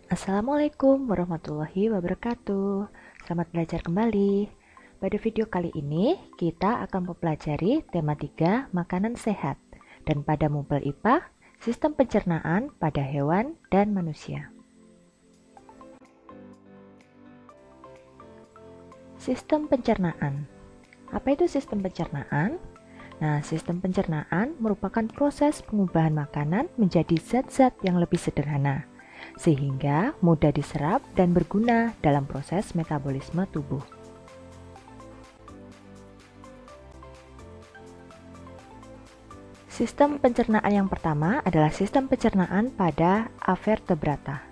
Assalamualaikum warahmatullahi wabarakatuh. Selamat belajar kembali. Pada video kali ini, kita akan mempelajari tema 3 makanan sehat. Dan pada Mupel IPA, sistem pencernaan pada hewan dan manusia. Sistem pencernaan. Apa itu sistem pencernaan? Nah, sistem pencernaan merupakan proses pengubahan makanan menjadi zat-zat yang lebih sederhana, sehingga mudah diserap dan berguna dalam proses metabolisme tubuh. Sistem pencernaan yang pertama adalah sistem pencernaan pada Avertebrata.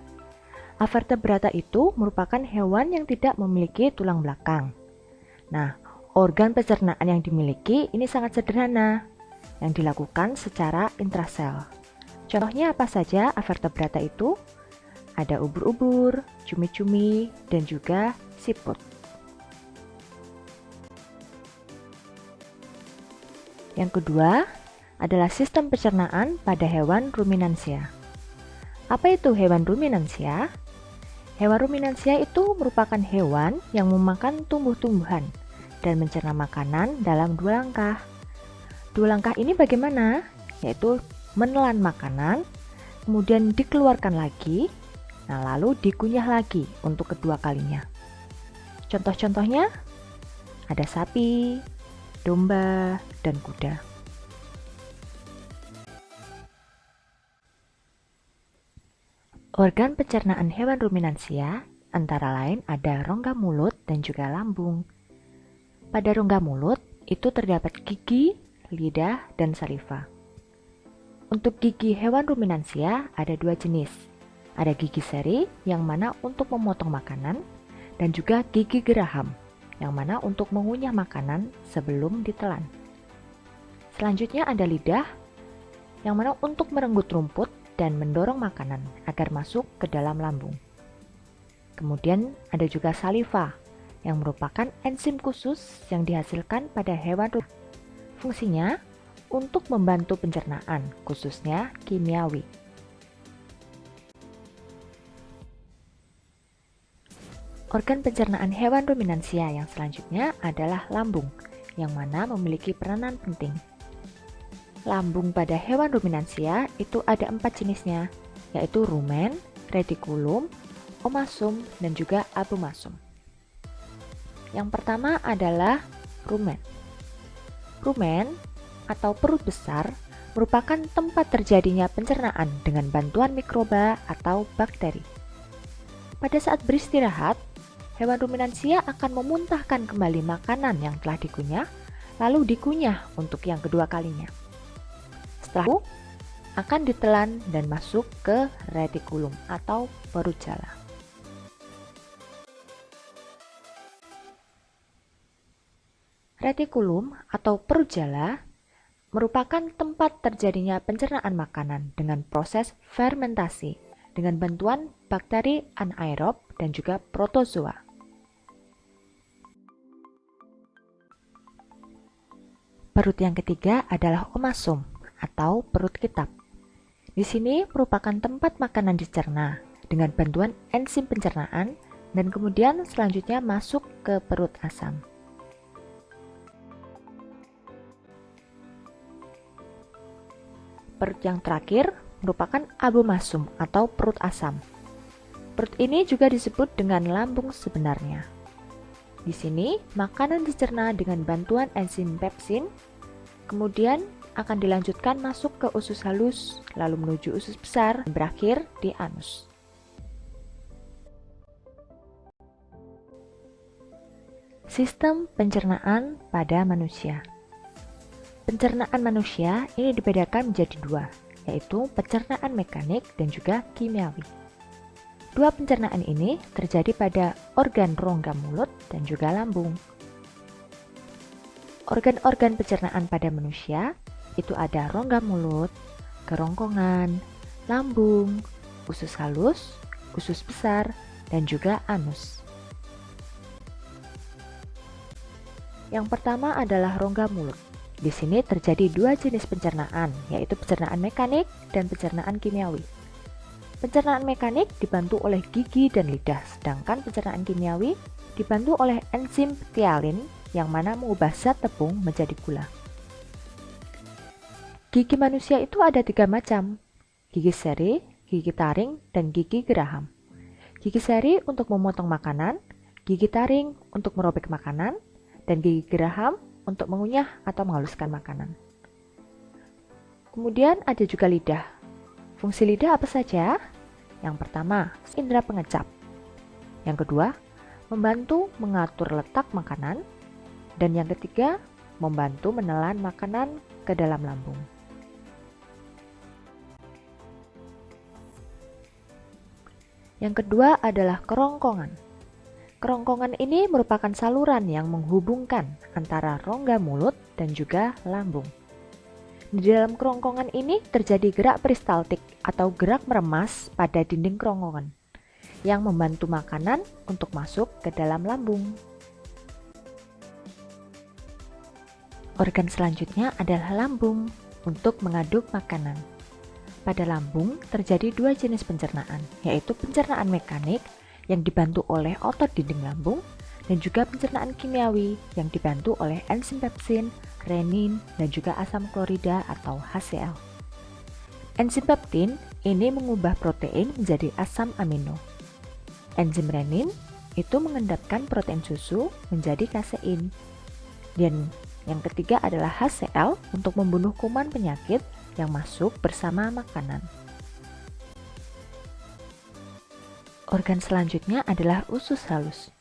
Avertebrata itu merupakan hewan yang tidak memiliki tulang belakang. Nah, organ pencernaan yang dimiliki ini sangat sederhana, yang dilakukan secara intrasel. Contohnya apa saja Avertebrata itu? Ada ubur-ubur, cumi-cumi, dan juga siput. Yang kedua adalah sistem pencernaan pada hewan ruminansia. Apa itu hewan ruminansia? Hewan ruminansia itu merupakan hewan yang memakan tumbuh-tumbuhan dan mencerna makanan dalam 2 langkah. 2 langkah ini bagaimana? Yaitu menelan makanan, kemudian dikeluarkan lagi, nah lalu dikunyah lagi untuk kedua kalinya. Contoh-contohnya ada sapi, domba, dan kuda. Organ pencernaan hewan ruminansia antara lain ada rongga mulut dan juga lambung. Pada rongga mulut itu terdapat gigi, lidah, dan saliva. Untuk gigi hewan ruminansia ada 2 jenis. Ada gigi seri yang mana untuk memotong makanan dan juga gigi geraham yang mana untuk mengunyah makanan sebelum ditelan. Selanjutnya ada lidah yang mana untuk merenggut rumput dan mendorong makanan agar masuk ke dalam lambung. Kemudian ada juga saliva yang merupakan enzim khusus yang dihasilkan pada hewan. Fungsinya untuk membantu pencernaan, khususnya kimiawi. Organ pencernaan hewan ruminansia yang selanjutnya adalah lambung, yang mana memiliki peranan penting. Lambung pada hewan ruminansia itu ada 4 jenisnya, yaitu rumen, retikulum, omasum, dan juga abomasum. Yang pertama adalah rumen. Rumen atau perut besar merupakan tempat terjadinya pencernaan dengan bantuan mikroba atau bakteri. Pada saat beristirahat, hewan ruminansia akan memuntahkan kembali makanan yang telah dikunyah, lalu dikunyah untuk yang kedua kalinya. Setelah itu, akan ditelan dan masuk ke retikulum atau perut jala. Retikulum atau perut jala merupakan tempat terjadinya pencernaan makanan dengan proses fermentasi dengan bantuan bakteri anaerob dan juga protozoa. Perut yang ketiga adalah omasum atau perut kitab. Di sini merupakan tempat makanan dicerna dengan bantuan enzim pencernaan dan kemudian selanjutnya masuk ke perut asam. Perut yang terakhir merupakan abomasum atau perut asam. Perut ini juga disebut dengan lambung sebenarnya. Di sini, makanan dicerna dengan bantuan enzim pepsin, kemudian akan dilanjutkan masuk ke usus halus, lalu menuju usus besar, dan berakhir di anus. Sistem pencernaan pada manusia. Pencernaan manusia ini dibedakan menjadi 2, yaitu pencernaan mekanik dan juga kimiawi. 2 pencernaan ini terjadi pada organ rongga mulut dan juga lambung. Organ-organ pencernaan pada manusia itu ada rongga mulut, kerongkongan, lambung, usus halus, usus besar, dan juga anus. Yang pertama adalah rongga mulut. Di sini terjadi 2 jenis pencernaan, yaitu pencernaan mekanik dan pencernaan kimiawi. Pencernaan mekanik dibantu oleh gigi dan lidah, sedangkan pencernaan kimiawi dibantu oleh enzim ptyalin yang mana mengubah zat tepung menjadi gula. Gigi manusia itu ada 3 macam, gigi seri, gigi taring, dan gigi geraham. Gigi seri untuk memotong makanan, gigi taring untuk merobek makanan, dan gigi geraham untuk mengunyah atau menghaluskan makanan. Kemudian ada juga lidah. Fungsi lidah apa saja? Yang pertama, indera pengecap. Yang kedua, membantu mengatur letak makanan. Dan yang ketiga, membantu menelan makanan ke dalam lambung. Yang kedua adalah kerongkongan. Kerongkongan ini merupakan saluran yang menghubungkan antara rongga mulut dan juga lambung. Di dalam kerongkongan ini terjadi gerak peristaltik atau gerak meremas pada dinding kerongkongan yang membantu makanan untuk masuk ke dalam lambung. Organ selanjutnya adalah lambung untuk mengaduk makanan. Pada lambung terjadi 2 jenis pencernaan, yaitu pencernaan mekanik yang dibantu oleh otot dinding lambung dan juga pencernaan kimiawi yang dibantu oleh enzim pepsin, renin, dan juga asam klorida atau HCl. Enzim peptin ini mengubah protein menjadi asam amino. Enzim renin itu mengendapkan protein susu menjadi kasein. Dan yang ketiga adalah HCl untuk membunuh kuman penyakit yang masuk bersama makanan. Organ selanjutnya adalah usus halus.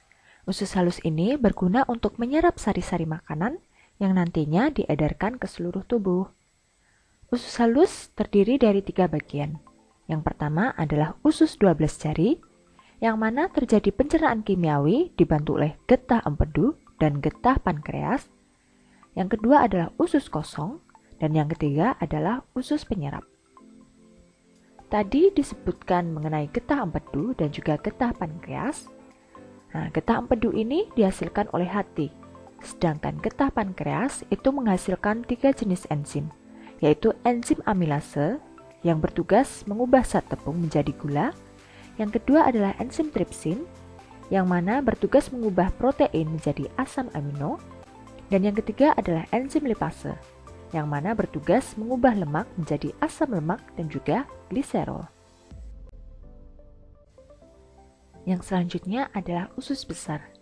Usus halus ini berguna untuk menyerap sari-sari makanan yang nantinya diedarkan ke seluruh tubuh. Usus halus terdiri dari 3 bagian. Yang pertama adalah usus 12 jari, yang mana terjadi pencernaan kimiawi dibantu oleh getah empedu dan getah pankreas. Yang kedua adalah usus kosong, dan yang ketiga adalah usus penyerap. Tadi disebutkan mengenai getah empedu dan juga getah pankreas. Nah, getah empedu ini dihasilkan oleh hati, sedangkan getah pankreas itu menghasilkan 3 jenis enzim, yaitu enzim amilase yang bertugas mengubah zat tepung menjadi gula. Yang kedua adalah enzim tripsin yang mana bertugas mengubah protein menjadi asam amino. Dan yang ketiga adalah enzim lipase yang mana bertugas mengubah lemak menjadi asam lemak dan juga gliserol. Yang selanjutnya adalah usus besar.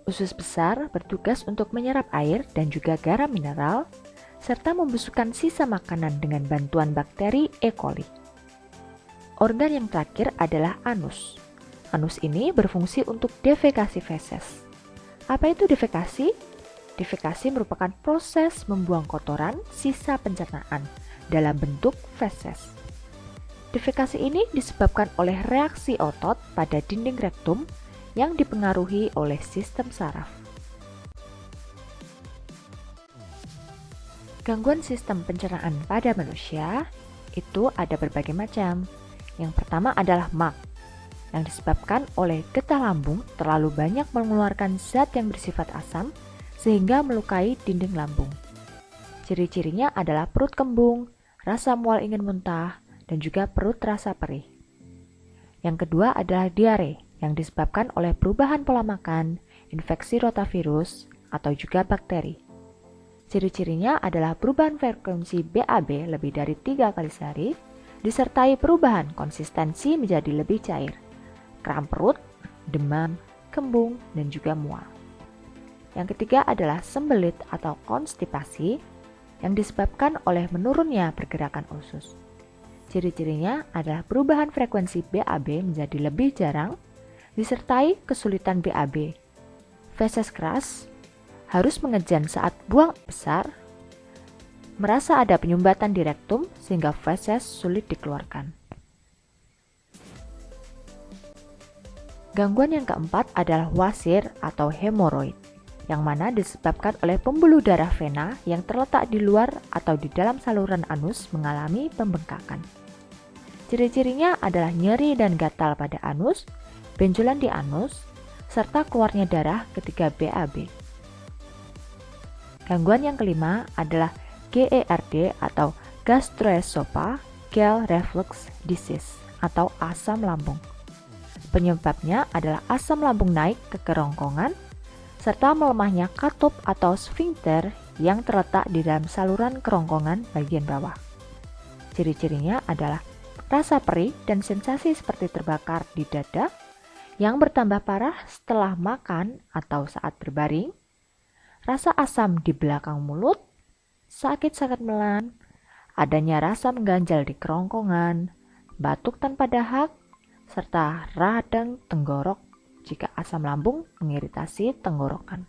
Usus besar bertugas untuk menyerap air dan juga garam mineral, serta membusukkan sisa makanan dengan bantuan bakteri E. coli. Organ yang terakhir adalah anus. Anus ini berfungsi untuk defekasi feses. Apa itu defekasi? Defekasi merupakan proses membuang kotoran sisa pencernaan dalam bentuk feses. Defekasi ini disebabkan oleh reaksi otot pada dinding rektum yang dipengaruhi oleh sistem saraf. Gangguan sistem pencernaan pada manusia itu ada berbagai macam. Yang pertama adalah MAC, yang disebabkan oleh getah lambung terlalu banyak mengeluarkan zat yang bersifat asam sehingga melukai dinding lambung. Ciri-cirinya adalah perut kembung, rasa mual ingin muntah, dan juga perut terasa perih. Yang kedua adalah diare, yang disebabkan oleh perubahan pola makan, infeksi rotavirus, atau juga bakteri. Ciri-cirinya adalah perubahan frekuensi BAB lebih dari 3 kali sehari, disertai perubahan konsistensi menjadi lebih cair, kram perut, demam, kembung, dan juga mual. Yang ketiga adalah sembelit atau konstipasi yang disebabkan oleh menurunnya pergerakan usus. Ciri-cirinya adalah perubahan frekuensi BAB menjadi lebih jarang, disertai kesulitan BAB. Feses keras, harus mengejan saat buang besar, merasa ada penyumbatan di rektum sehingga feses sulit dikeluarkan. Gangguan yang keempat adalah wasir atau hemoroid, yang mana disebabkan oleh pembuluh darah vena yang terletak di luar atau di dalam saluran anus mengalami pembengkakan. Ciri-cirinya adalah nyeri dan gatal pada anus, benjolan di anus, serta keluarnya darah ketika BAB. Gangguan yang kelima adalah GERD atau gastroesopha, esophageal reflux disease atau asam lambung. Penyebabnya adalah asam lambung naik ke kerongkongan serta melemahnya katup atau sphincter yang terletak di dalam saluran kerongkongan bagian bawah. Ciri-cirinya adalah rasa perih dan sensasi seperti terbakar di dada yang bertambah parah setelah makan atau saat berbaring, rasa asam di belakang mulut, sakit-sakit menelan, adanya rasa mengganjal di kerongkongan, batuk tanpa dahak, serta radang tenggorok jika asam lambung mengiritasi tenggorokan.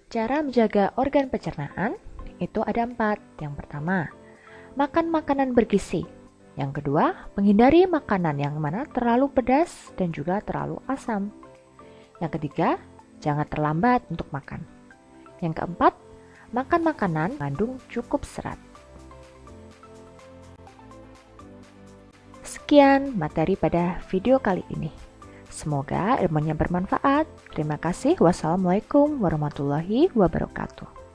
Cara menjaga organ pencernaan itu ada 4. Yang pertama, makan makanan bergizi. Yang kedua, menghindari makanan yang mana terlalu pedas dan juga terlalu asam. Yang ketiga, jangan terlambat untuk makan. Yang keempat, makan makanan mengandung cukup serat. Sekian materi pada video kali ini. Semoga ilmunya bermanfaat. Terima kasih. Wassalamualaikum warahmatullahi wabarakatuh.